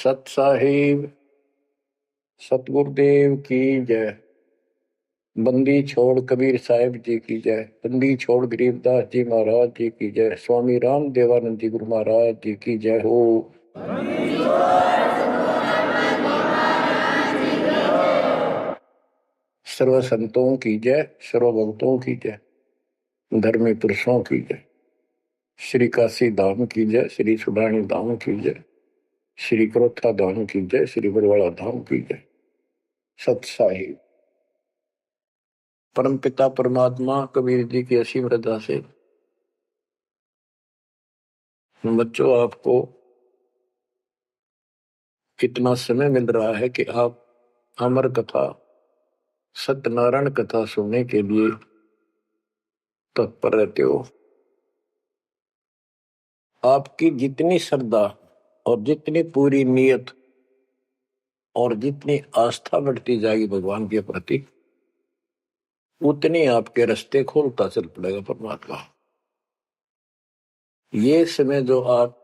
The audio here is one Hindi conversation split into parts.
सत साहिब सतगुरुदेव की जय। बंदी छोड़ कबीर साहिब जी की जय। बंदी छोड़ गरीबदास जी महाराज जी की जय। स्वामी राम देवानंद जी गुरु महाराज जी की जय हो। सर्व संतों की जय, सर्व भक्तों की जय, धर्मी पुरुषों की जय। श्री काशी धाम की जय, श्री सुडानी धाम की जय, श्री क्रोथा धाम की जय, श्री बरवाड़ा धाम की जय। सत साहिब परम पिता परमात्मा कबीर जी की असीम रजा से बच्चों आपको कितना समय मिल रहा है कि आप अमर कथा सत्यनारायण कथा सुनने के लिए तत्पर रहते हो। आपकी जितनी श्रद्धा और जितनी पूरी नियत और जितनी आस्था बढ़ती जाएगी भगवान के प्रति, उतनी आपके रास्ते खोलता चल पड़ेगा परमात्मा। ये समय जो आप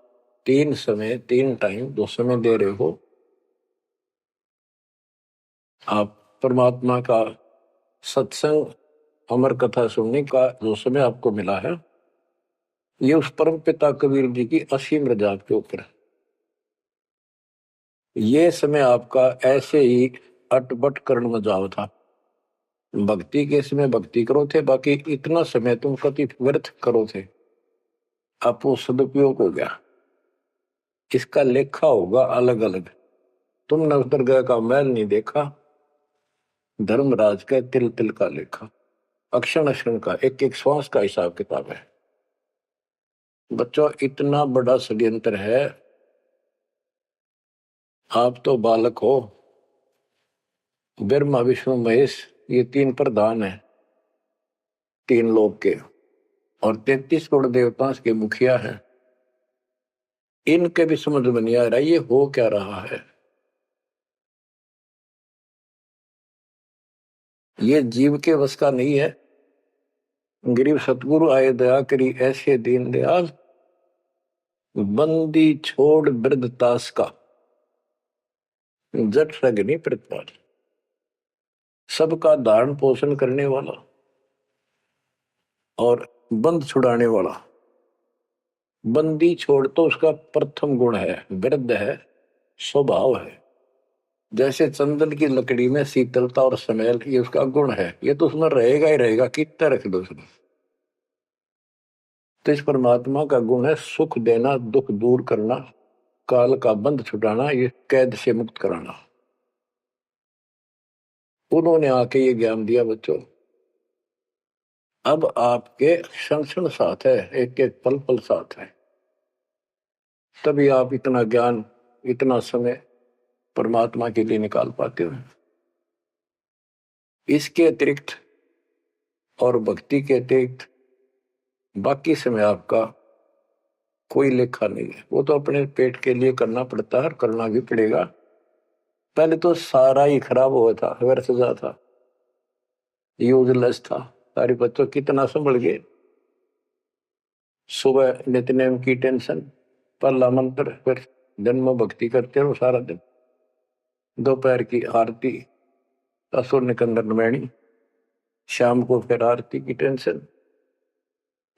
तीन टाइम दो समय दे रहे हो, आप परमात्मा का सत्संग अमर कथा सुनने का जो समय आपको मिला है, ये उस परम पिता कबीर जी की असीम रजा के ऊपर है। ये समय आपका ऐसे ही अटपट करण में जाओ था। भक्ति के समय भक्ति करो थे, बाकी इतना समय तुम कति व्यर्थ करो थे, आप वो सदुपयोग हो गया। इसका लेखा होगा अलग अलग। तुमने उस दरगाह का मैल नहीं देखा, धर्मराज का तिल तिल का लेखा, अक्षण अक्षण का, एक एक श्वास का हिसाब किताब है। बच्चों इतना बड़ा षड्यंत्र है। आप तो बालक हो, ब्रह्मा विष्णु महेश ये तीन प्रधान है, तीन लोक के, और 33 करोड़ देवता के मुखिया हैं। इनके भी समझ में नहीं आ रहा ये हो क्या रहा है। ये जीव के वश का नहीं है। गरीब सतगुरु आए दया करी ऐसे दीन दयाल, बंदी छोड़ वृद्धतास का, जट रगनी प्रतिपाल। सबका धारण पोषण करने वाला और बंद छुड़ाने वाला। बंदी छोड़ तो उसका प्रथम गुण है, वृद्ध है, स्वभाव है। जैसे चंदन की लकड़ी में शीतलता और स्मेल, ये उसका गुण है, ये तो उसमें रहेगा ही रहेगा, कितना रख दो उसमें। तो इस परमात्मा का गुण है सुख देना, दुख दूर करना, काल का बंध छुटाना, ये कैद से मुक्त कराना। उन्होंने आके ये ज्ञान दिया बच्चों। अब आपके क्षण क्षण साथ है, एक एक पल पल साथ है, तभी आप इतना ज्ञान इतना समय परमात्मा के लिए निकाल पाते हो। इसके अतिरिक्त और भक्ति के अतिरिक्त बाकी समय आपका कोई लेखा नहीं है। वो तो अपने पेट के लिए करना पड़ता है, करना भी पड़ेगा। पहले तो सारा ही खराब हुआ था, व्यर्थ जा था, यूजलेस था। सारे बच्चों कितना संभल गए। सुबह नित्यनेम की टेंशन, पहला मंत्र, फिर जन्म भक्ति करते रहो सारा दिन, दोपहर की आरती, असुर निकंदन नमैनी, शाम को फिर आरती की टेंशन।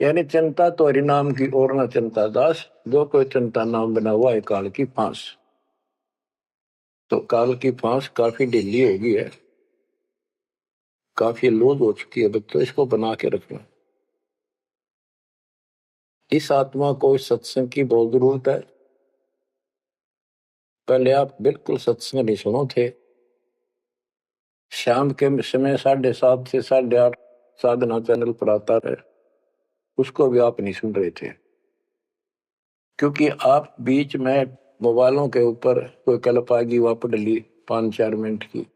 यानी चिंता तो हरिनाम की और न चिंता दास, जो कोई चिंता नाम बना हुआ है काल की फांस। तो काल की फांस काफी ढीली हो गई है, काफी लूज हो चुकी है बच्चों, इसको बना के रखना। इस आत्मा को इस सत्संग की बहुत जरूरत है। पहले आप बिल्कुल सत्संग नहीं सुनो थे। शाम के समय 7:30 से 8:30 साधना चैनल पर आता है, उसको भी आप नहीं सुन रहे थे, क्योंकि आप बीच में मोबाइलों के ऊपर कोई कल्प आ गई, वापस डली 5-4 मिनट की,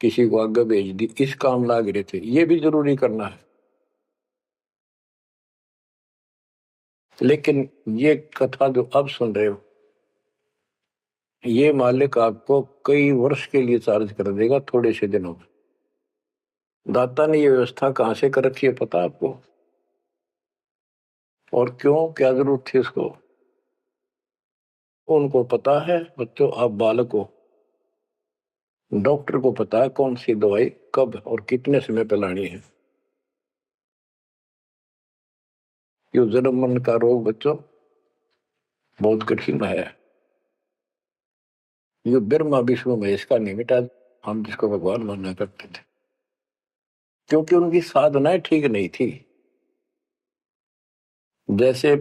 किसी को आगे भेज दी, इस काम लाग रहे थे। ये भी जरूरी करना है, लेकिन ये कथा जो अब सुन रहे हो, ये मालिक आपको कई वर्ष के लिए चार्ज कर देगा थोड़े से दिनों में। दाता ने ये व्यवस्था कहां से कर रखी है पता आपको? और क्यों, क्या जरूरत थी उसको? उनको पता है बच्चों, आप बालक हो, डॉक्टर को पता है कौन सी दवाई कब और कितने समय पे लानी है। ये जन्म मरण का रोग बच्चों बहुत कठिन है। ये ब्रह्मा विष्णु महेश का नहीं मिटा, हम जिसको भगवान माना करते थे, क्योंकि उनकी साधनाएं ठीक नहीं थी। जैसे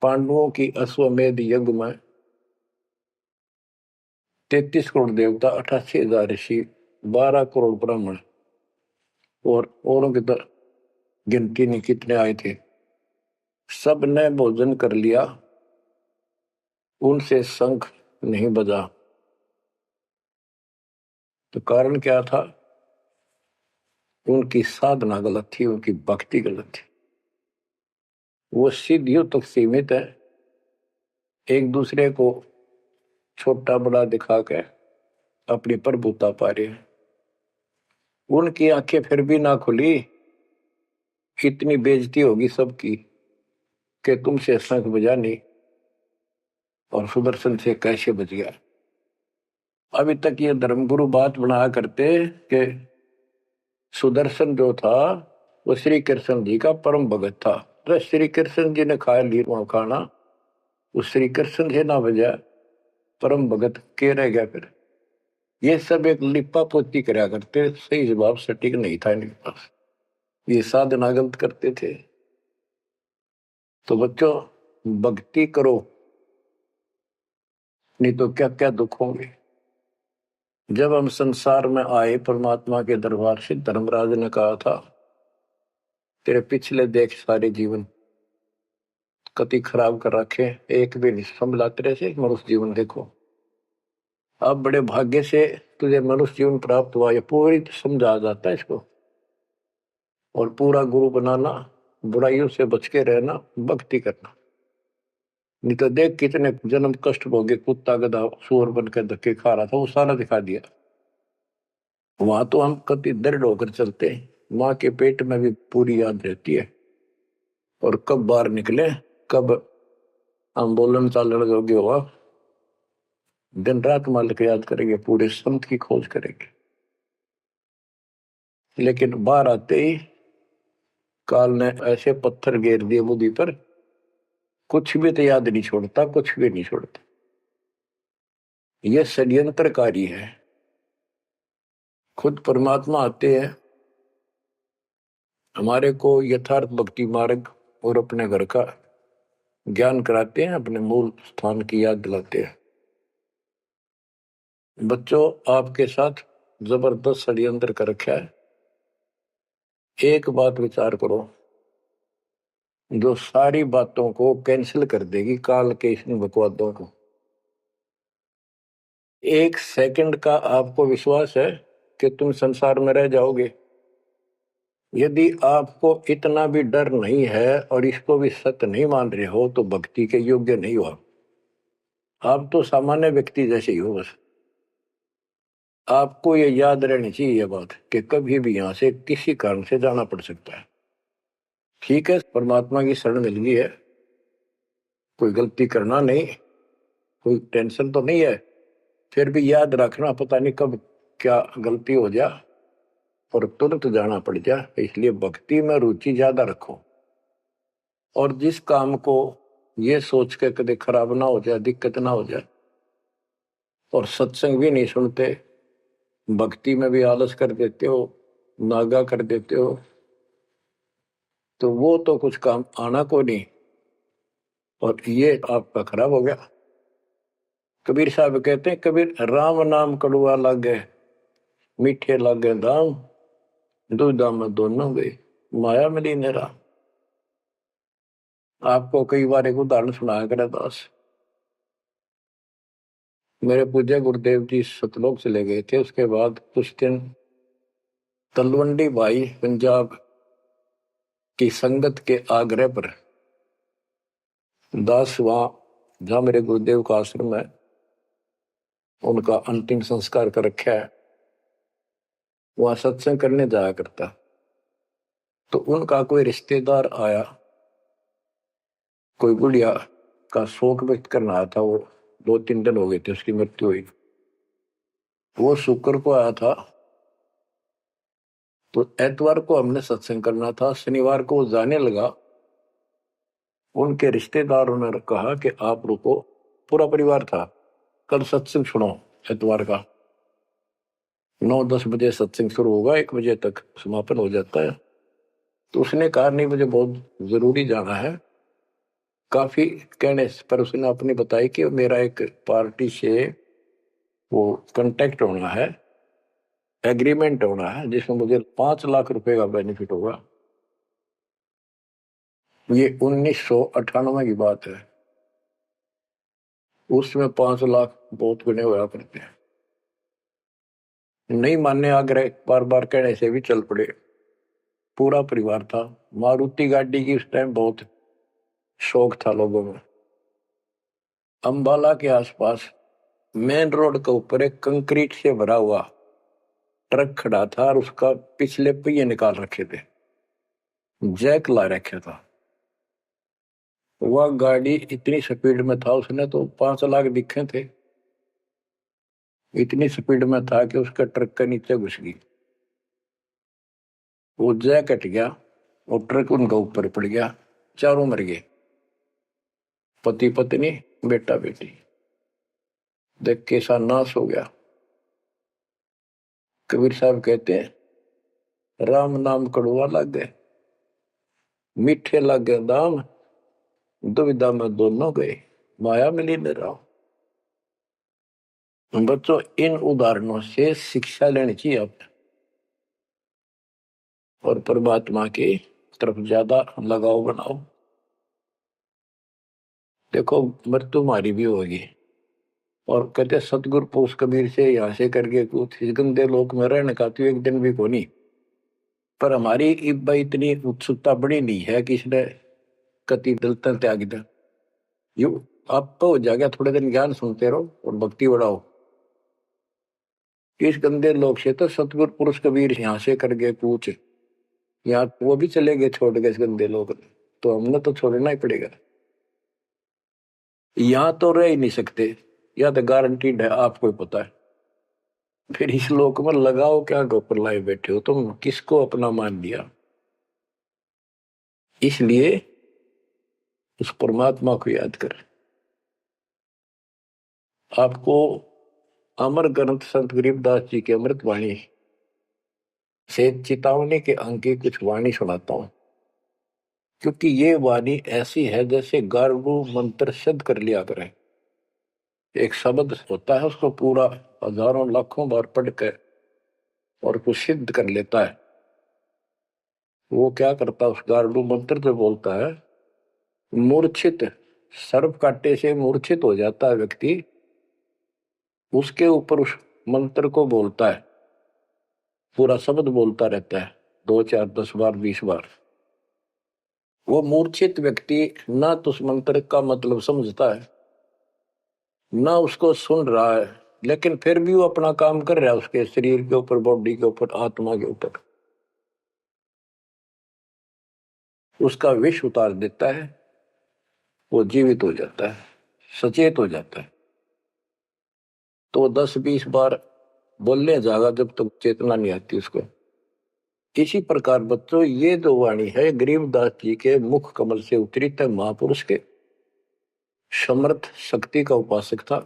पांडवों की अश्वमेध यज्ञ में 33 करोड़ देवता, 88,000 ऋषि, 12 करोड़ ब्राह्मण और औरों की तो गिनती नहीं कितने आए थे, सब ने भोजन कर लिया, उनसे शंख नहीं बजा। तो कारण क्या था? उनकी साधना गलत थी, उनकी भक्ति गलत थी। वो सिद्धियों तक सीमित है, एक दूसरे को छोटा बड़ा दिखा के अपनी प्रभुता पा रहे हैं। उनकी आंखें फिर भी ना खुली, इतनी बेइज्जती होगी सबकी कि तुमसे शंख बजा नहीं और सुदर्शन से कैसे बच गया। अभी तक ये धर्मगुरु बात बनाया करते कि सुदर्शन जो था वो श्री कृष्ण जी का परम भगत था, तो श्री कृष्ण जी ने खा लिया खाना, उस श्री कृष्ण से ना बजा, परम भगत के रह गया फिर। ये सब एक लिपा पोती कराया करते, सही जवाब सटीक नहीं था इनके पास, ये साधना गलत करते थे। तो बच्चों भक्ति करो, नहीं तो क्या क्या दुख होंगे। जब हम संसार में आए, परमात्मा के दरबार से धर्मराज ने कहा था, तेरे पिछले देख सारे जीवन कति खराब कर रखे, एक भी नहीं संभला तेरे से, मनुष्य जीवन देखो। अब बड़े भाग्य से तुझे मनुष्य जीवन प्राप्त हुआ, ये पूरी समझा जाता है इसको। और पूरा गुरु बनाना, बुराइयों से बच के रहना, भक्ति करना। नहीं तो देख कितने जन्म कष्ट भोगे, कुत्ता गधा सुअर बन के धक्के खा रहा था, वो सारा दिखा दिया। वहां तो हम कति दृढ़ होकर चलते हैं, माँ के पेट में भी पूरी याद रहती है, और कब बाहर निकले, कब हम बोलन चालन योग्य हुआ, दिन रात मालिक याद करेंगे, पूरे संत की खोज करेंगे। लेकिन बाहर आते ही काल ने ऐसे पत्थर घेर दिए बुद्धि पर, कुछ भी तो याद नहीं छोड़ता, कुछ भी नहीं छोड़ता। यह षड्यंत्रकारी है। खुद परमात्मा आते हैं, हमारे को यथार्थ भक्ति मार्ग और अपने घर का ज्ञान कराते हैं, अपने मूल स्थान की याद दिलाते हैं। बच्चों आपके साथ जबरदस्त षड्यंत्र कर रखा है। एक बात विचार करो, जो सारी बातों को कैंसिल कर देगी, काल के इन बकवादों को। एक सेकंड का आपको विश्वास है कि तुम संसार में रह जाओगे? यदि आपको इतना भी डर नहीं है और इसको भी सत्य नहीं मान रहे हो, तो भक्ति के योग्य नहीं हो आप तो सामान्य व्यक्ति जैसे ही हो। बस आपको ये याद रहनी चाहिए ये बात कि कभी भी यहां से किसी कारण से जाना पड़ सकता है। ठीक है, परमात्मा की शरण मिल गई है, कोई गलती करना नहीं, कोई टेंशन तो नहीं है, फिर भी याद रखना, पता नहीं कब क्या गलती हो जाए और तुरंत जाना पड़ जाए। इसलिए भक्ति में रुचि ज्यादा रखो, और जिस काम को ये सोच के कभी खराब ना हो जाए, दिक्कत ना हो जाए, और सत्संग भी नहीं सुनते, भक्ति में भी आलस कर देते हो, नागा कर देते हो, तो वो तो कुछ काम आना को नहीं, और ये आपका खराब हो गया। कबीर साहब कहते हैं, कबीर राम नाम कड़ुआ लागे, मीठे लागे दाम, दूधा में दोनों गए, माया मिली ने राम। आपको कई बार एक उदाहरण सुनाया करे दास। मेरे पूज्य गुरुदेव जी सतलोक चले गए थे, उसके बाद कुछ दिन तलवंडी भाई पंजाब की संगत के आग्रह पर दास वहां, जहां मेरे गुरुदेव का आश्रम है, उनका अंतिम संस्कार कर रखा है, वहां सत्संग करने जाया करता। तो उनका कोई रिश्तेदार आया, कोई बुढ़िया का शोक व्यक्त करना आया था। वो 2-3 दिन हो गए थे उसकी मृत्यु हुई। वो शुक्र को आया था, तो एतवार को हमने सत्संग करना था। शनिवार को वो जाने लगा। उनके रिश्तेदारों ने कहा कि आप रुको, पूरा परिवार था, कल सत्संग सुनो एतवार का। 9-10 बजे सत्संग शुरू होगा, 1 बजे तक समापन हो जाता है। तो उसने कहा नहीं, मुझे बहुत जरूरी जाना है। काफी कहने पर उसने अपनी बताई कि मेरा एक पार्टी से वो कांटेक्ट होना है, एग्रीमेंट होना है, जिसमें मुझे 5 लाख रुपए का बेनिफिट होगा। ये 1998 की बात है। उसमें 5 लाख बहुत गुने हुआ करते हैं। नहीं मानने आग्रह बार बार कहने से भी चल पड़े। पूरा परिवार था। मारुति गाड़ी की उस टाइम बहुत शौक था लोगों में। अंबाला के आसपास मेन रोड के ऊपर एक कंक्रीट से भरा हुआ ट्रक खड़ा था और उसका पिछले पहिए निकाल रखे थे, जैक ला रखा था। वह गाड़ी इतनी स्पीड में था, उसने तो 5 लाख दिखे थे। इतनी स्पीड में था कि उसका ट्रक के नीचे घुस गई। वो जैक कट गया और ट्रक उनका ऊपर पड़ गया। चारों मर गए, पति पत्नी बेटा बेटी। देख कैसा नाश हो गया। कबीर साहब कहते हैं, राम नाम कड़वा लग गए, मीठे लग गए दाम, दुविधा में दोनों गए, माया मिली न राम। बच्चों, इन उदाहरणों से शिक्षा लेनी चाहिए आप, और परमात्मा की तरफ ज्यादा लगाव बनाओ। देखो, मृत्यु हमारी भी होगी। और कहते सतगुरु पुरुष कबीर से यहाँ से करके कुछ इस गंदे लोक में रहने का तो एक दिन भी को नहीं। पर हमारी इतनी उत्सुकता बड़ी नहीं है कि इसने कति दलता त्याग दिया। यू आप तो हो जाएगा, थोड़े दिन ज्ञान सुनते रहो और भक्ति बढ़ाओ। इस गंदे लोग से तो सतगुरु पुरुष कबीर यहाँ से करके पूछ, यहाँ वो भी चले गए छोड़ के इस गंदे लोग, तो हमने तो छोड़ना ही पड़ेगा। यहाँ तो रह ही नहीं सकते, या तो गारंटीड है, आपको ही पता है। फिर इस लोक में लगाओ क्या, गोपर लाए बैठे हो तुम, किसको अपना मान लिया। इसलिए उस परमात्मा को याद कर। आपको अमर ग्रंथ संत गरीबदास जी की अमृत वाणी से चेतावनी के अंक की कुछ वाणी सुनाता हूं, क्योंकि ये वाणी ऐसी है जैसे गारगु मंत्र सिद्ध कर लिया करें। एक शब्द होता है, उसको पूरा हजारों लाखों बार पढ़ कर और कुछ सिद्ध कर लेता है। वो क्या करता है, उस गारडू मंत्र से बोलता है, मूर्छित सर्प काटे से मूर्छित हो जाता है व्यक्ति, उसके ऊपर उस मंत्र को बोलता है, पूरा शब्द बोलता रहता है 2, 4, 10 बार 20 बार। वो मूर्छित व्यक्ति ना तो उस मंत्र का मतलब समझता है, ना उसको सुन रहा है, लेकिन फिर भी वो अपना काम कर रहा है उसके शरीर के ऊपर, बॉडी के ऊपर, आत्मा के ऊपर। उसका विष उतार देता है, वो जीवित हो जाता है, सचेत हो जाता है। तो 10-20 बार बोलने जाएगा जब तक चेतना नहीं आती उसको। इसी प्रकार बच्चों, ये जो वाणी है गरीबदास जी के मुख कमल से उतरी था। महापुरुष के समर्थ शक्ति का उपासक था,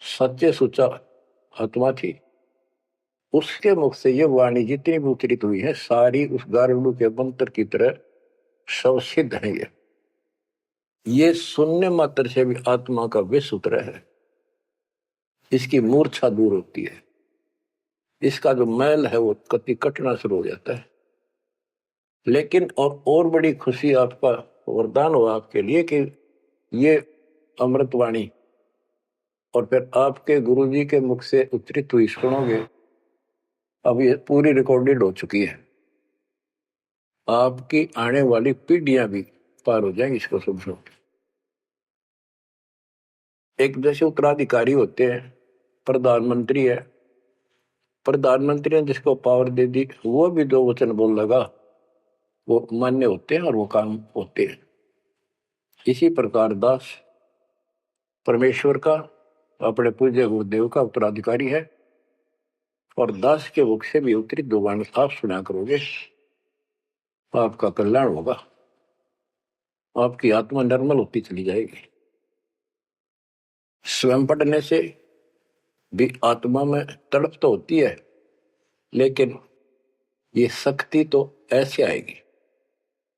सच्चे सुचा आत्मा थी। उसके मुख से ये वाणी जितनी भी उतरित हुई है, सारी उस गारुड़ के मंत्र की तरह सब सिद्ध है। ये सुनने मात्र से भी आत्मा का विष उतरा है, इसकी मूर्छा दूर होती है, इसका जो मैल है वो कति कटना शुरू हो जाता है। लेकिन और बड़ी खुशी आपका वरदान हो आपके लिए कि ये अमृतवाणी और फिर आपके गुरुजी के मुख से उच्चरित हुई सुनोगे। अब ये पूरी रिकॉर्डेड हो चुकी है, आपकी आने वाली पीढ़ियां भी पार हो जाएंगी इसको सुन सुन। एक जैसे उत्तराधिकारी होते हैं, प्रधानमंत्री है, प्रधानमंत्री ने जिसको पावर दे दी, वो भी जो वचन बोल लगा वो मान्य होते हैं और वो काम होते हैं। इसी प्रकार दास परमेश्वर का, अपने पूज्य गुरुदेव का उत्तराधिकारी है, और दास के मुख से भी उत्तरी दो वाणी आप सुना करोगे, आपका कल्याण होगा, आपकी आत्मा निर्मल होती चली जाएगी। स्वयं पढ़ने से भी आत्मा में तड़प तो होती है, लेकिन ये शक्ति तो ऐसे आएगी।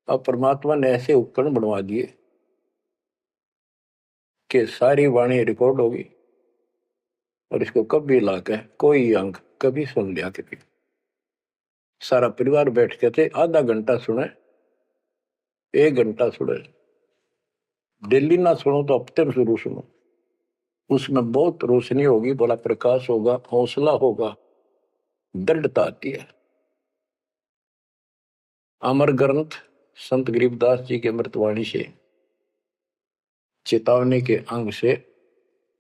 अब परमात्मा ने ऐसे उपकरण बनवा दिए कि सारी वाणी रिकॉर्ड होगी, और इसको कभी लाकर कोई अंग कभी सुन लिया कभी, सारा परिवार बैठ के थे, आधा घंटा सुने, 1 घंटा सुने, डेली ना सुनो तो हफ्ते में शुरू सुनो, उसमें बहुत रोशनी होगी, बड़ा प्रकाश होगा, हौसला होगा, दृढ़ता आती है। अमर ग्रंथ संत गरीबदास जी के अमृतवाणी से, चेतावनी के अंग से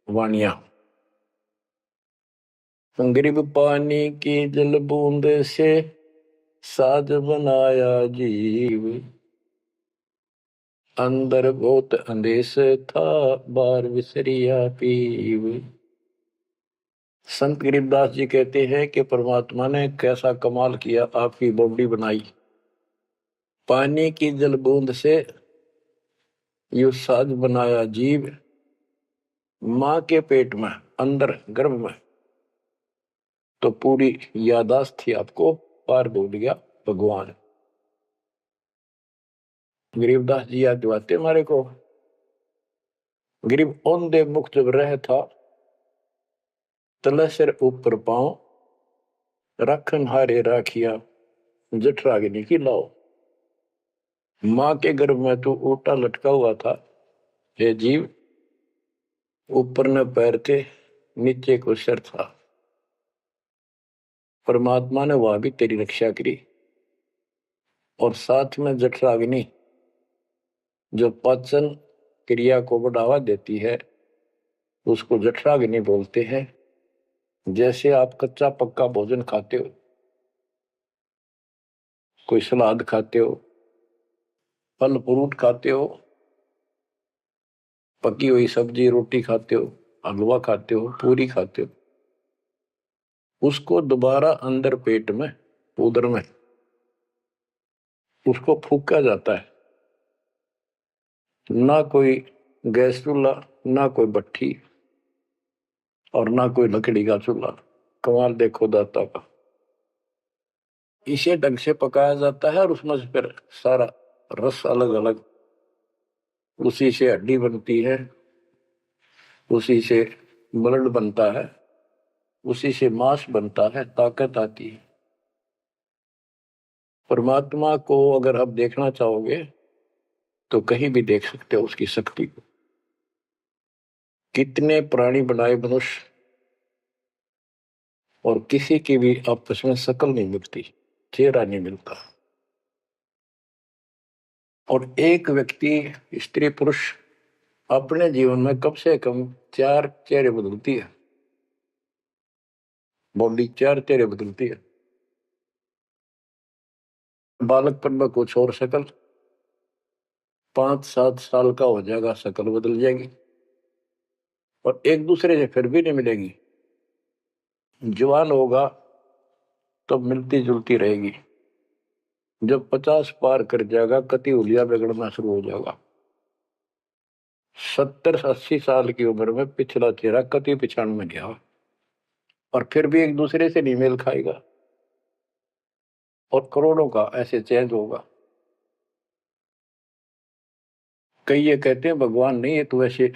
वाणियां। गरीब पानी की जल बूंद से साज बनाया जीव, अंदर बहुत अंदेश था बार विसरिया पीव। संत गरीबदास जी कहते हैं कि परमात्मा ने कैसा कमाल किया, आपकी बॉडी बनाई, पानी की जल बूंद से यू साज बनाया जीव, मां के पेट में अंदर गर्भ में तो पूरी यादाश्त थी आपको, पार बोल गया भगवान। गरीबदास जी याद दिवाते हमारे को, गरीब औंधे मुख जब रह था, तले सिर ऊपर पांव, रखन हारे राखिया जठराग्नि की लाओ। मां के गर्भ में तू उल्टा लटका हुआ था, हे जीव, ऊपर न पैर थे, नीचे को सिर था। परमात्मा ने वहां भी तेरी रक्षा करी, और साथ में जठराग्नि जो पाचन क्रिया को बढ़ावा देती है, उसको जठराग्नि बोलते हैं। जैसे आप कच्चा पक्का भोजन खाते हो, कोई सलाद खाते हो, फल फ्रूट खाते हो, पकी हुई सब्जी रोटी खाते हो, हलवा खाते हो, पूरी खाते हो, उसको दोबारा अंदर पेट में, उदर में उसको फूका जाता है। ना कोई गैस चूल्हा, ना कोई भट्ठी, और ना कोई लकड़ी का चूल्हा। कमाल देखो दाता का, इसे ढंग से पकाया जाता है, और उसमें से फिर सारा रस अलग अलग, उसी से हड्डी बनती है, उसी से ब्लड बनता है, उसी से मांस बनता है, ताकत आती है। परमात्मा को अगर आप देखना चाहोगे तो कहीं भी देख सकते हो उसकी शक्ति को। कितने प्राणी बनाए मनुष्य, और किसी की भी आपस में शकल नहीं मिलती, चेहरा नहीं मिलता, और एक व्यक्ति, स्त्री पुरुष, अपने जीवन में कम से कम 4 चेहरे बदलती है, बॉडी 4 चेहरे बदलती है। बालकपन में कुछ और शकल, 5-7 साल का हो जाएगा शकल बदल जाएगी, और एक दूसरे से फिर भी नहीं मिलेगी। जवान होगा तब मिलती जुलती रहेगी, जब 50 पार कर जाएगा कति हुलिया बिगड़ना शुरू हो जाएगा। 70-80 साल की उम्र में पिछला चेहरा कति पिछाड़ में गया, और फिर भी एक दूसरे से नहीं मेल खाएगा, और करोड़ों का ऐसे चेंज होगा। कई ये कहते हैं भगवान नहीं, ये तो ऐसे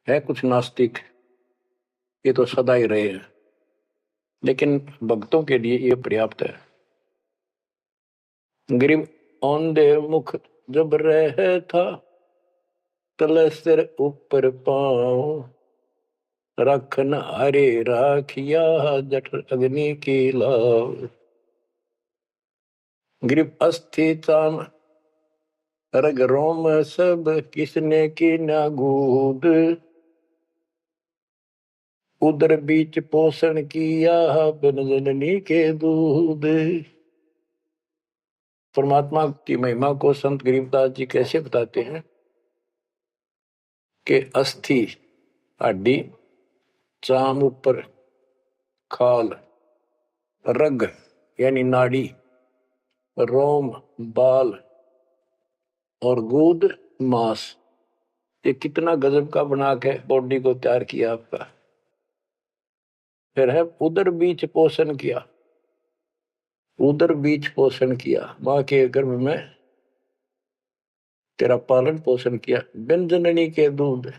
है कुछ नास्तिक, ये तो सदा ही रहे हैं, लेकिन भक्तों के लिए ये पर्याप्त है। गरीब औंधे मुख जब रह था, तले सिर ऊपर पांव, रखन हरे राखिया जठर अग्नि की लाव। गरीब अस्थि चाम रग रोम सब, किसने की ना गूद, उदर बीच पोषण किया बिन जननी के दूध। परमात्मा की महिमा को संत गरीबदास जी कैसे बताते हैं के अस्थि हड्डी, चाम ऊपर खाल, रग यानी नाड़ी, रोम बाल और गूद मांस। ये कितना गजब का बना के बॉडी को तैयार किया आपका। फिर है उदर बीच पोषण किया, उदर बीच पोषण किया, माँ के गर्भ में तेरा पालन पोषण किया। व्यंजननी के दूध,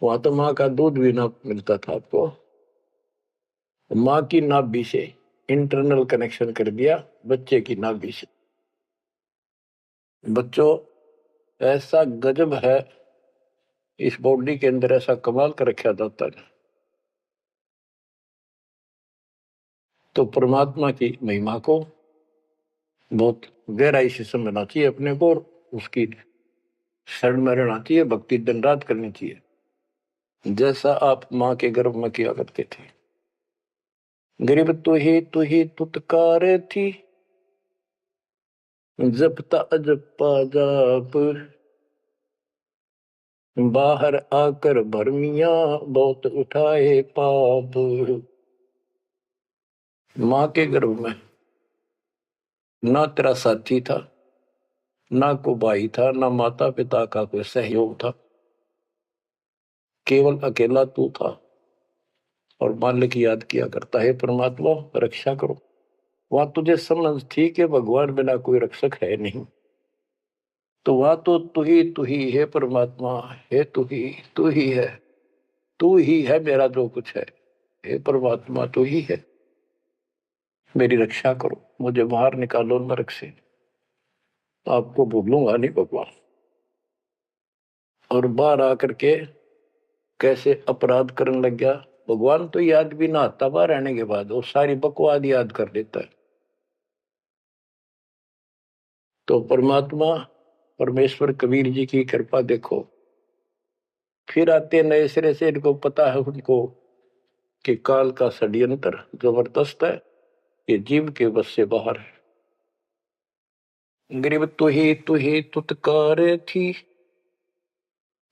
वहां तो माँ का दूध भी ना मिलता था आपको, माँ की नाभि से इंटरनल कनेक्शन कर दिया बच्चे की नाभि से। बच्चों ऐसा गजब है इस बॉडी के अंदर, ऐसा कमाल कर रखा जाता है। तो परमात्मा की महिमा को बहुत गहराई से समझना चाहिए अपने को, और उसकी शरण में रहना चाहिए, भक्ति दिन रात करनी चाहिए, जैसा आप माँ के गर्भ में किया करते थे। गरीब तू ही तुतकार थी, जपता अजपा जाप, बाहर आकर भरमिया बहुत उठाए पाप। माँ के गर्भ में ना तेरा साथी था, ना को भाई था, ना माता पिता का कोई सहयोग था, केवल अकेला तू था। और मालिक याद किया करता है, परमात्मा रक्षा करो। वहां तुझे समझ थी कि भगवान बिना कोई रक्षक है नहीं, तो वहां तो तू ही है परमात्मा, है तू ही है, तू ही है मेरा जो कुछ है। हे परमात्मा तू ही है, मेरी रक्षा करो, मुझे बाहर निकालो नरक से, आपको भूलूंगा नहीं भगवान। और बाहर आकर के कैसे अपराध करने लग गया भगवान, तो याद भी ना आता बाहर रहने के बाद, वो सारी बकवाद याद कर देता है। तो परमात्मा परमेश्वर कबीर जी की कृपा देखो, फिर आते नए सिरे से, इनको पता है उनको कि काल का षड्यंत्र जबरदस्त है, ये जीव के बस से बाहर है। गरीब तू ही तुतकार थी,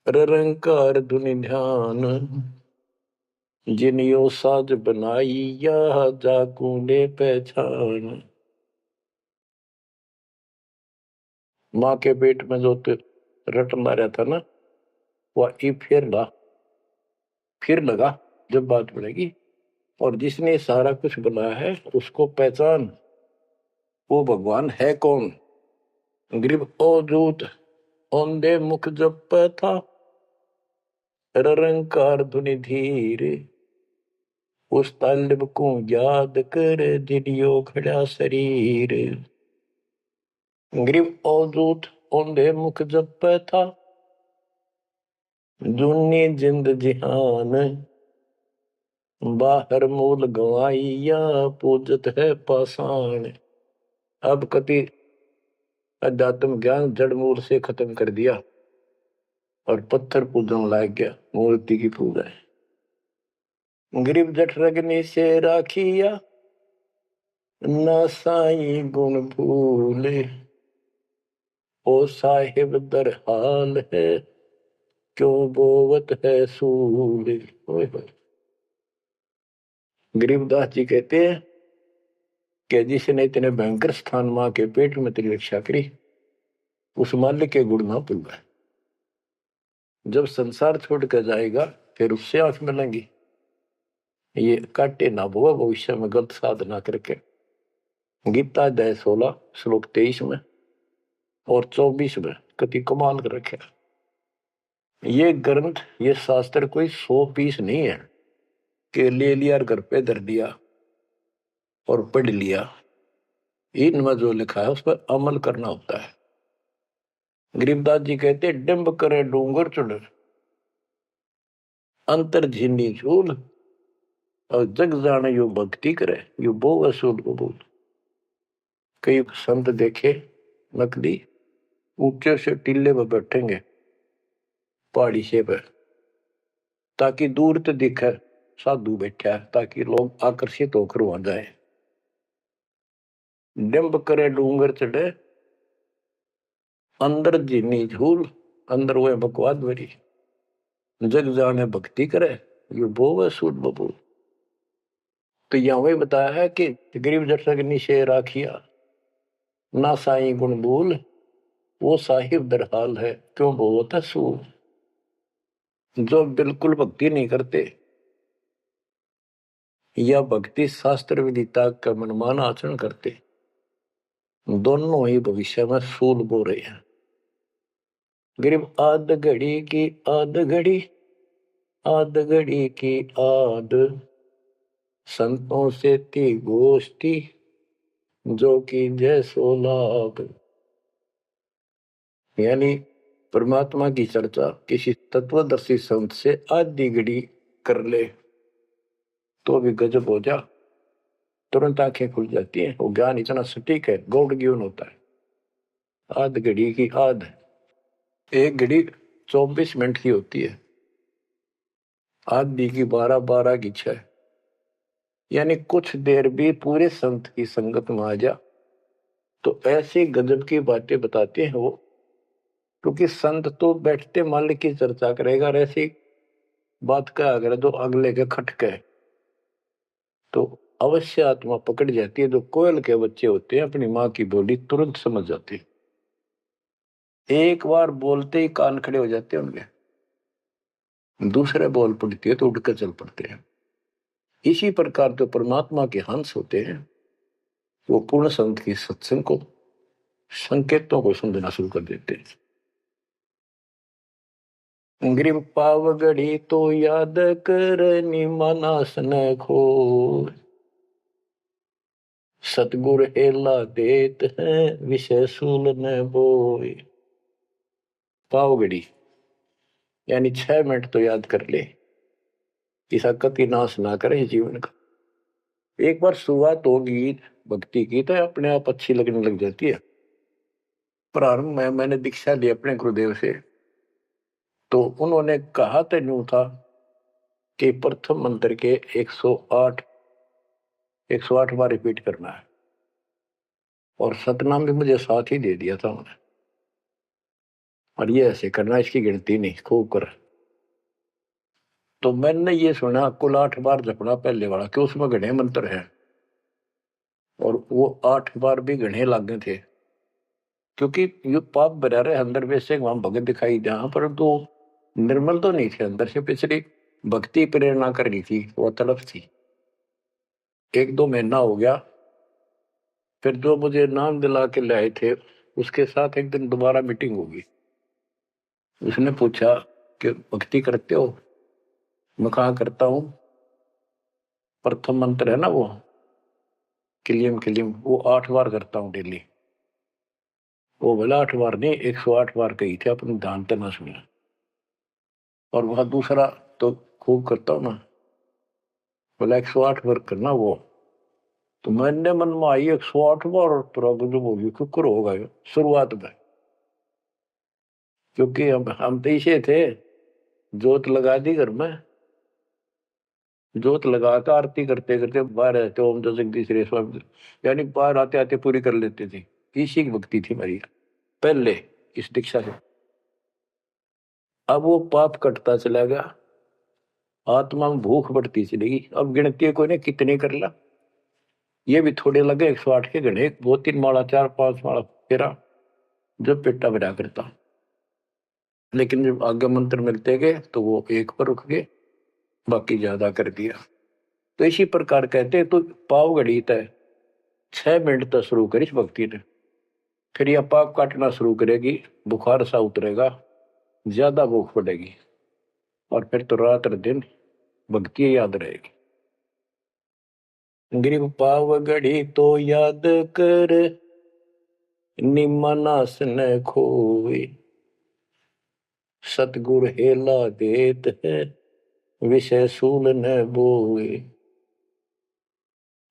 रंकार धुनि ध्यान, जिन यो साज बनाई या जाकू ने पहचान। माँ के पेट में जो रटन रहा था ना, वह फिर लगा जब बात बढ़ेगी, और जिसने सारा कुछ बनाया है उसको पहचान, वो भगवान है कौन। गरीब अवधूत औंधे मुख जप था, रंकार धुनि धीर, उस तालिब को याद कर दिलियो खड़ा शरीर। गरीब अवधूत औंधे मुख जप था, दुनी जिंद जिहान, बाहर मूल गवाइया पूजत है पाषाण। अब कति अध्यात्म ज्ञान जड़ मूल से खत्म कर दिया और पत्थर पूजन लाग गया, मूर्ति की पूजा है। गरीब जठ रगनी से राखिया, ना साई गुण भूले, ओ साहिब दर हाल है, क्यों बोवत है सूल। गरीबदास जी कहते हैं कि जिसने इतने भयंकर स्थान मां के पेट में तेरी रक्षा करी, उस मालिक के गुण ना भूल। जब संसार छोड़ कर जाएगा फिर उससे आंख मिलेंगी, ये काटे ना भुआ भविष्य में गलत साधना करके। गीता अध्याय 16 श्लोक 23 में और 24 में कति कमाल कर रखे। ये ग्रंथ, ये शास्त्र कोई 100 पीस नहीं है कि ले लिया और घर पे धर दिया और पढ़ लिया। इनमें जो लिखा है उस पर अमल करना होता है। गरीबदास जी कहते डिंब करे डूंगर चढ़, अंतर झीनी झूल, और जग जाने यो भक्ति करे, यो बो असूल कबूल। कई संत देखे नकली ऊंचे से टीले पर बैठेंगे पहाड़ी से पर, ताकि दूर तो दिखे साधु बैठा है, ताकि लोग आकर्षित होकर वहां जाए। डिंब करे डूंगर चढ़े, अंदर जीनी झूल, अंदर वो बकवाद भरी। जग जाने भक्ति करे ये बोवे सूट बबू। तो यहाँ वही बताया है कि गरीब जटक निशे राखिया ना साई गुण बोल वो साहिब दरहाल है क्यों बोवत है सूल। जो बिल्कुल भक्ति नहीं करते या भक्ति शास्त्र विदिता का मनमाना आचरण करते, दोनों ही भविष्य में सूल बो रहे हैं। गरीब आध घड़ी की आध घड़ी आध घड़ी की आध संतों से थी गोष्ठी जो कि जैसो लाभ। यानी परमात्मा की चर्चा किसी तत्वदर्शी संत से आधी घड़ी कर ले तो भी गजब हो जा, तुरंत आंखें खुल जाती हैं। वो ज्ञान इतना सटीक है, गौड़ ज्ञान होता है। आध घड़ी की आध, एक घड़ी 24 मिनट की होती है, आधी की 12 की 6, यानी कुछ देर भी पूरे संत की संगत में आ जा तो ऐसी गजब की बातें बताते हैं वो। क्योंकि संत तो बैठते माल की चर्चा करेगा, ऐसी बात का अगर जो अगले के खटके तो अवश्य आत्मा पकड़ जाती है। जो कोयल के बच्चे होते हैं अपनी माँ की बोली तुरंत समझ जाते हैं, एक बार बोलते ही कान खड़े हो जाते हैं उनके, दूसरे बोल पड़ती है तो उठकर चल पड़ते हैं। इसी प्रकार जो परमात्मा के हंस होते हैं वो पूर्ण संत की सत्संग को संकेतों को समझना शुरू कर देते हैं। ग्रीव पावगढ़ी तो याद कर निमानास न खो सतगुर हेला देत है विषय सूल न बोए। पावगढ़ी यानी 6 मिनट तो याद कर ले, इसा कति नाश ना करे जीवन का। एक बार शुरुआत होगी भक्ति की तो अपने आप अच्छी लगने लग जाती है। प्रारंभ में मैंने दीक्षा ली अपने गुरुदेव से, तो उन्होंने कहा तो यूं था कि प्रथम मंत्र के 108 बार रिपीट करना है, और सतनाम भी मुझे साथ ही दे दिया था उन्होंने, और ये ऐसे करना, इसकी गिनती नहीं, खूब कर। तो मैंने ये सुना कुल 8 बार जपना पहले वाला, कि उसमें घने मंत्र हैं, और वो 8 बार भी घने लागे थे। क्योंकि ये पाप भरा रहे अंदर वैसे वहां भगत दिखाई जहां पर तो निर्मल तो नहीं थे, अंदर से पिछली भक्ति प्रेरणा कर रही थी, वो तड़प थी। 1-2 महीना हो गया, फिर जो मुझे नाम दिला के ले आए थे उसके साथ एक दिन दोबारा मीटिंग होगी। उसने पूछा कि भक्ति करते हो? मैं कहा करता हूं। प्रथम मंत्र है ना वो किलियम किलियम, वो 8 बार करता हूँ डेली। वो बोला 8 बार नहीं, 108 बार कही थे, अपने ध्यान तो ना सुना। और वह दूसरा तो खूब करता हूँ ना, बोला 108 बार करना वो। तो मैंने मन में आई 108 बार, और तुरा जो होगी शुक्र होगा शुरुआत में। क्योंकि हम तो इसे थे, जोत लगा दी घर में, जोत लगा कर आरती करते करते बाहर आते ओम जगदीश रे स्वामी, यानी बाहर आते आते पूरी कर लेते थे। इसी की भक्ति थी मेरी पहले इस दीक्षा से। अब वो पाप कटता चला गया, आत्मा में भूख बढ़ती चलेगी। अब गिनती कोई ने कितने कर ला, ये भी थोड़े लगे 108 के गणे, 2-3 माला 4-5 माला फेरा जब पेटा भरा करता। लेकिन जब आगे मंत्र मिलते गए तो वो एक पर रुक गए, बाकी ज्यादा कर दिया। तो इसी प्रकार कहते तो पाव घड़ी तय 6 मिनट तक शुरू करी भक्ति ने, फिर यह पाप काटना शुरू करेगी, बुखार सा उतरेगा, ज्यादा भूख पड़ेगी, और फिर तो रात दिन भक्ति याद रहेगी। ग्रीव पाव घड़ी तो याद कर निमनास न खोए सतगुर हेला देत है विषय सूल न बोए।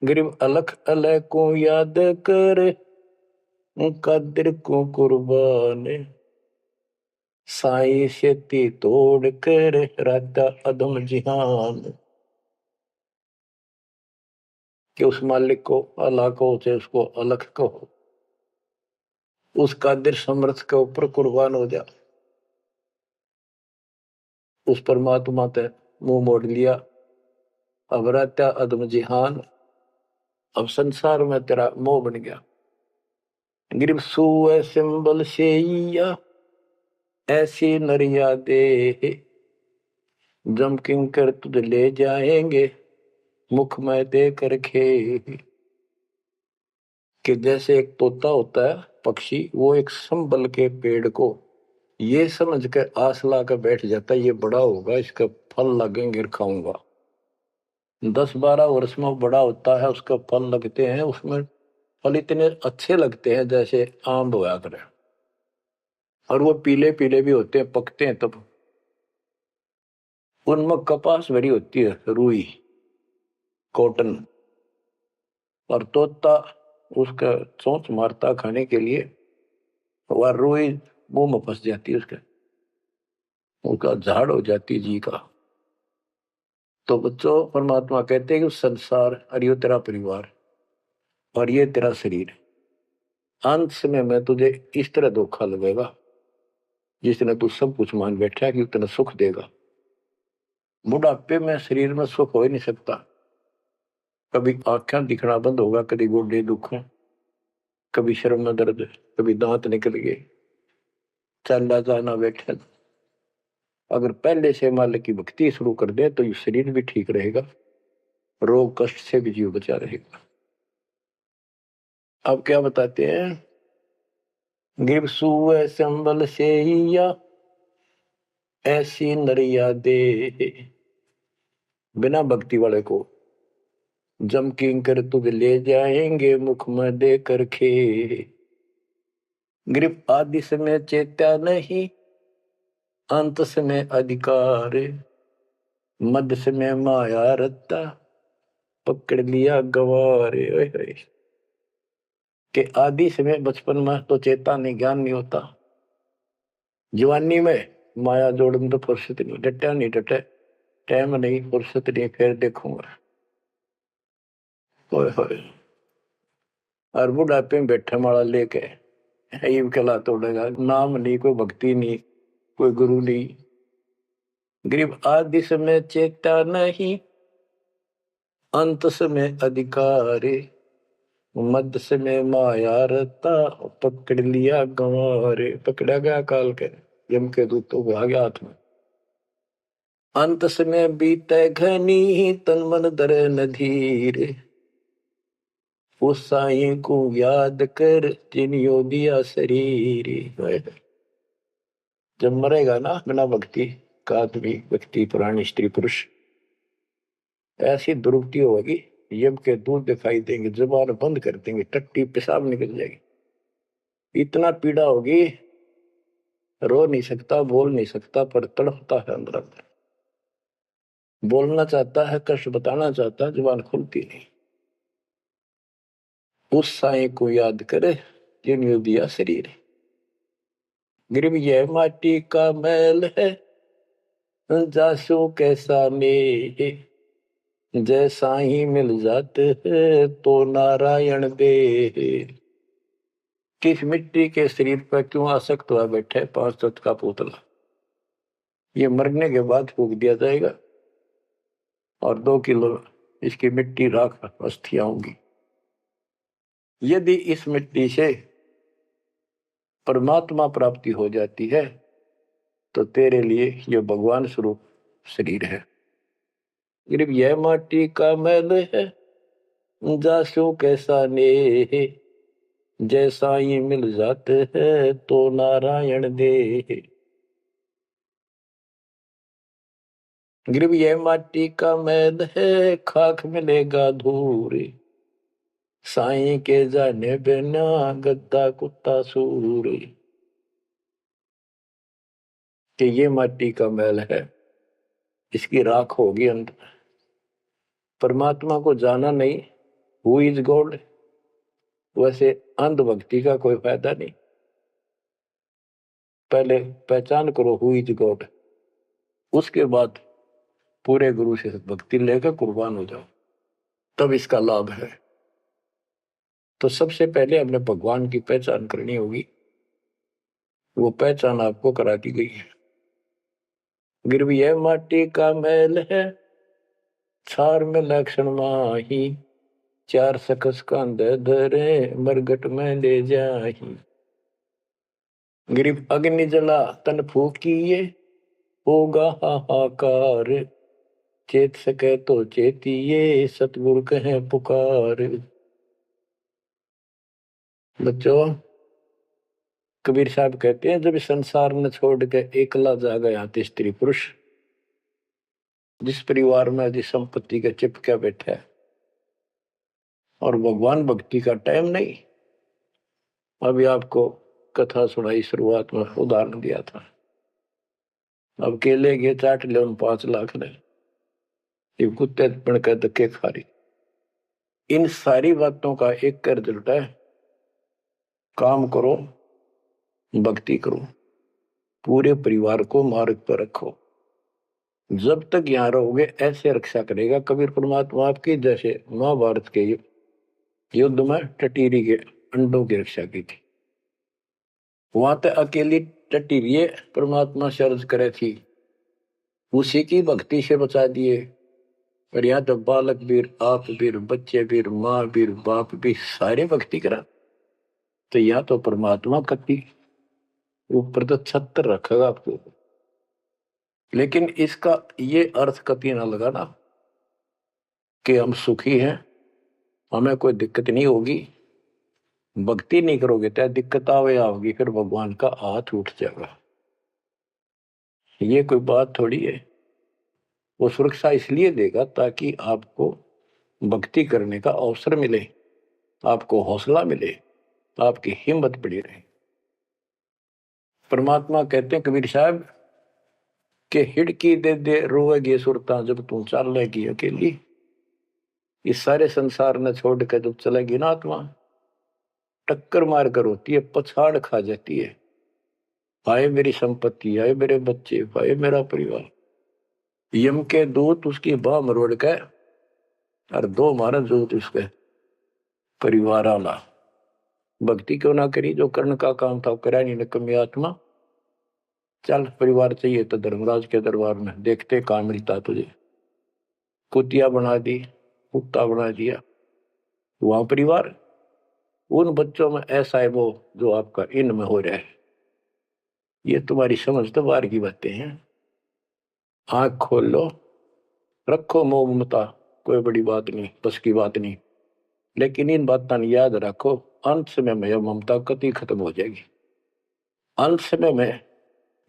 ग्रीव अलख अलह को याद कर कदर को कुर्बान साई शेती तोड़ कर राता अधम जिहान। कि उस मालिक को अल्लाह को चाहे उसको अलख कहो, उस कादिर समर्थ के ऊपर कुर्बान हो जा। उस परमात्मा ते मुंह मोड़ लिया, अब रहता अदम जिहान, अब संसार में तेरा मोह बन गया। गिरब सुए सिंबल शेया ऐसी नरिया दे, जम किंकर तुझ ले जाएंगे मुख में दे कर खे। कि जैसे एक तोता होता है पक्षी, वो एक संबल के पेड़ को ये समझ के आस ला कर बैठ जाता है, ये बड़ा होगा, इसका फल लगेंगे खाऊंगा। 10-12 वर्ष में बड़ा होता है, उसका फल लगते हैं, उसमें फल इतने अच्छे लगते हैं जैसे आम होया करे, और वो पीले पीले भी होते हैं, पकते हैं तब। उनमें कपास भरी होती है, रुई, कॉटन, और तोता उसका चोंच मारता खाने के लिए, वह रुई मुंह में फंस जाती है, उसका झाड़ हो जाती जी का। तो बच्चों, परमात्मा कहते हैं कि संसार और ये तेरा परिवार और ये तेरा शरीर, अंत समय में तुझे इस तरह धोखा लगेगा जिसने तू सब कुछ मान बैठा है कि उतना सुख देगा। बुढ़ापे में शरीर में सुख हो ही नहीं सकता। कभी आंखें दिखना बंद होगा, कभी गोडे दुख, कभी शर्म में दर्द, कभी दांत निकल गए, चलना जाना बैठा। अगर पहले से मालिक की भक्ति शुरू कर दे तो ये शरीर भी ठीक रहेगा, रोग कष्ट से भी जीव बचा रहेगा। अब क्या बताते हैं, गिर सुए संबल से या ऐसी नरिया दे, बिना भक्ति वाले को जम किंकर तुझ ले जाएंगे मुख में दे कर खे। ग्रिप आदि समय चेत्या नहीं, अंत समय अधिकार, मध्य समय माया रत्ता, पकड़ लिया गवारे। के आदि समय बचपन में तो चेता नहीं, ज्ञान नहीं होता, जवानी में माया जोड़न तो फुर्सत नहीं, डटा नहीं डटे, टाइम नहीं, फुर्सत नहीं, फिर देखूंगा। होए और बुढ़ापे में बैठे माला लेके ये कला तोड़ेगा, नाम नहीं, कोई भक्ति नहीं, कोई गुरु नहीं। गरीब आदि समय चेता नहीं, अंत समय अधिकारी, मध्य समय माया रता, पकड़ लिया गंवारे। पकड़ा गया काल के यम के दूतों को आ गया हाथ में। अंत समय बीते घनी, तन मन दरे नधीर, उस साई को याद कर जिनियो दिया शरीर। जब मरेगा ना बिना भक्ति का आदमी, व्यक्ति, प्राणी, स्त्री, पुरुष, ऐसी दुर्गति होगी, यम के दूध दिखाई देंगे, जुबान बंद कर देंगे, टट्टी पेशाब निकल जाएगी, इतना पीड़ा होगी, रो नहीं सकता, बोल नहीं सकता, पर तड़पता है अंदर अंदर, बोलना चाहता है, कष्ट बताना चाहता है, जुबान खुलती नहीं। उस साई को याद करे जिन्होंने दिया शरीर। गिरब यह माटी का मैल है, जासू कैसा मेरे, जैसा ही मिल जाते है तो नारायण दे। किस मिट्टी के शरीर पर क्यों आसक्त हुआ बैठे 5 तत्व का पुतला, ये मरने के बाद फूक दिया जाएगा और 2 किलो इसकी मिट्टी राख अस्थियां होंगी। यदि इस मिट्टी से परमात्मा प्राप्ति हो जाती है तो तेरे लिए यह भगवान स्वरूप शरीर है। सिर्फ यह माटी का मैल है, जासू कैसा नेह, जैसा ही मिल जाते हैं तो नारायण दे। गिरब यह माटी का मैल है, खाक मिलेगा धूर, साईं के जाने बिना गद्दा कुत्ता सूर। कि ये माटी का मैल है, इसकी राख होगी अंदर। परमात्मा को जाना नहीं, हु इज गॉड, वैसे अंधभक्ति का कोई फायदा नहीं। पहले पहचान करो हु इज गॉड, उसके बाद पूरे गुरु से भक्ति लेकर कुर्बान हो जाओ, तब इसका लाभ है। तो सबसे पहले हमने भगवान की पहचान करनी होगी, वो पहचान आपको करा दी गई है। गिरवी है माटी का मैल है, छार में लक्षण माही, चार सकस कांधे धरे, मरगट में ले जाही। गिरिव अग्नि जला तन फूकिए, होगा हाहाकार, चेत सके तो चेतिए, सतगुरु कहे पुकार। बच्चों, कबीर साहब कहते हैं, जब संसार न छोड़ के एकला जा गया तो स्त्री पुरुष, जिस परिवार में जिस संपत्ति का चिपका बैठा है और भगवान भक्ति का टाइम नहीं। अभी आपको कथा सुनाई, शुरुआत में उदाहरण दिया था। अब केले के चाट ले 5 लाख ने, ये कुत्ते बन के धक्के खा रही। इन सारी बातों का एक कर रिजल्ट है, काम करो, भक्ति करो, पूरे परिवार को मार्ग पर रखो। जब तक यहाँ रहोगे ऐसे रक्षा करेगा कबीर परमात्मा आपकी, जैसे महाभारत के युद्ध में टटीरी के अंडों की रक्षा की थी। वहां तक अकेली टटीरी परमात्मा से अर्ज करे थी, उसी की भक्ति से बचा दिए। और यहाँ तो बालक वीर, आप वीर, बच्चे वीर, माँ वीर, बाप भी सारे भक्ति करा। तो यहाँ तो परमात्मा कति ऊपर तो छत्र रखेगा आपको। लेकिन इसका ये अर्थ कभी ना लगाना कि हम सुखी हैं, हमें कोई दिक्कत नहीं होगी। भक्ति नहीं करोगे तो दिक्कत आओगी, फिर भगवान का हाथ उठ जाएगा। ये कोई बात थोड़ी है। वो सुरक्षा इसलिए देगा ताकि आपको भक्ति करने का अवसर मिले, आपको हौसला मिले, आपकी हिम्मत बढ़ी रहे। परमात्मा कहते हैं कबीर साहब के हिड़की दे दे रोएगी सुरता, जब तू चलेगी अकेली। इस सारे संसार ने छोड़ कर जब चलेगी ना आत्मा, टक्कर मार कर होती है, पछाड़ खा जाती है। आए मेरी संपत्ति, आए मेरे बच्चे, आए मेरा परिवार। यम के दूत उसकी बाह मरोड़ के और 2 मारा दूत उसके परिवार आला। भक्ति क्यों ना करी, जो कर्ण का काम था करा नहीं निकम्मी आत्मा। चल परिवार चाहिए तो धर्मराज के दरबार में देखते कहां मिलता तुझे। कुतिया बना दी, कुत्ता बना दिया। वहां परिवार, उन बच्चों में ऐसा है वो जो आपका इनमें हो रहा है। ये तुम्हारी समझ तो बाहर की बातें हैं। आंख खोल लो, रखो मोह ममता, कोई बड़ी बात नहीं, बस की बात नहीं। लेकिन इन बातों याद रखो, अंत समय में यह ममता कति खत्म हो जाएगी। अंत समय में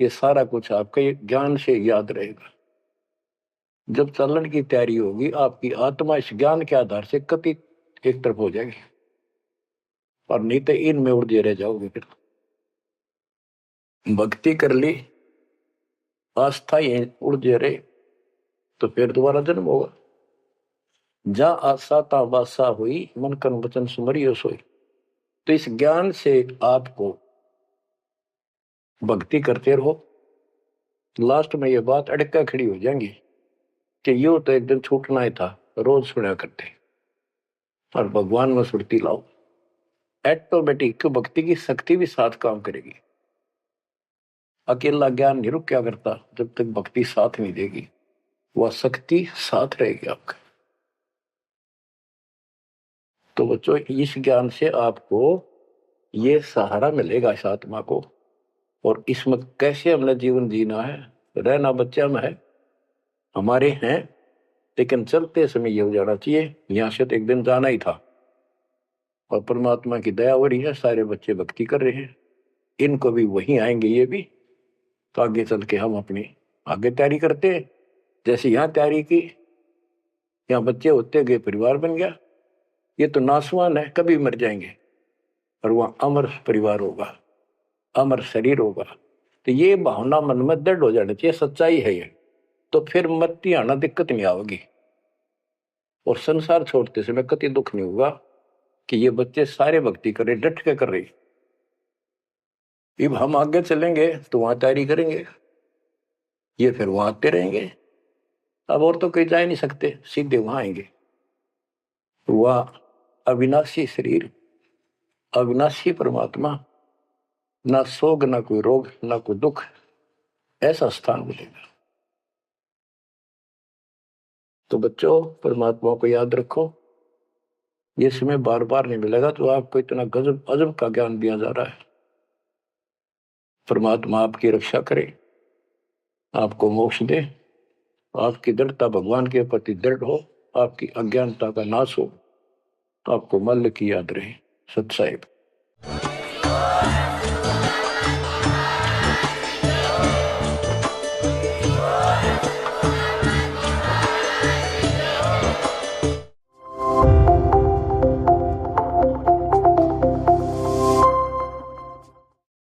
ये सारा कुछ आपके ज्ञान से याद रहेगा। जब चलन की तैयारी होगी, आपकी आत्मा इस ज्ञान के आधार से कति एक तरफ हो जाएगी, और नहीं तो इनमें उलझे रह जाओगे। फिर भक्ति कर ली, आस्था ये उलझे रहे, तो फिर दोबारा जन्म होगा। जा आशा ता वासा हुई, मन कर्म वचन सुमरियो सोई। तो इस ज्ञान से आपको भक्ति करते रहो। लास्ट में ये बात अड़का खड़ी हो जाएंगी कि यो तो एक दिन छूटना ही था, रोज सुना करते। और भगवान में सुरती लाओ, ऑटोमेटिक भक्ति की शक्ति भी साथ काम करेगी। अकेला ज्ञान नहीं रुक क्या करता, जब तक भक्ति साथ नहीं देगी, वह शक्ति साथ रहेगी आपका। तो बच्चों, इस ज्ञान से आपको ये सहारा मिलेगा इस आत्मा को। और इसमें कैसे हमने जीवन जीना है, रहना बच्चा में है, हमारे हैं, लेकिन चलते समय ये हो जाना चाहिए यहां से तो एक दिन जाना ही था। और परमात्मा की दया हो रही है, सारे बच्चे भक्ति कर रहे हैं, इनको भी वहीं आएंगे ये भी। तो आगे चल के हम अपनी आगे तैयारी करते हैं। जैसे यहाँ तैयारी की, यहाँ बच्चे होते गए, परिवार बन गया। ये तो नासवान है, कभी मर जाएंगे, और वहां अमर परिवार होगा, अमर शरीर होगा। तो ये भावना मन में दृढ़ हो जानी चाहिए, सच्चाई है ये। तो फिर मरती आना दिक्कत नहीं आवेगी, और संसार छोड़ते समय कति दुख नहीं होगा कि ये बच्चे सारे भक्ति कर रहे, डट के कर रहे। अब हम आगे चलेंगे तो वहां तैयारी करेंगे, ये फिर वहां आते रहेंगे। अब और तो कहीं जा ही नहीं सकते, सीधे वहां आएंगे। वह अविनाशी शरीर, अविनाशी परमात्मा, ना सोग, ना कोई रोग, ना कोई दुख, ऐसा स्थान मिलेगा। तो बच्चों, परमात्मा को याद रखो। ये समय बार बार नहीं मिलेगा, तो आपको इतना गजब अजब का ज्ञान दिया जा रहा है। परमात्मा आपकी रक्षा करे, आपको मोक्ष दे, आपकी दृढ़ता भगवान के प्रति दृढ़ हो, आपकी अज्ञानता का नाश हो, आपको मल्ल की याद रहे। सत साहिब।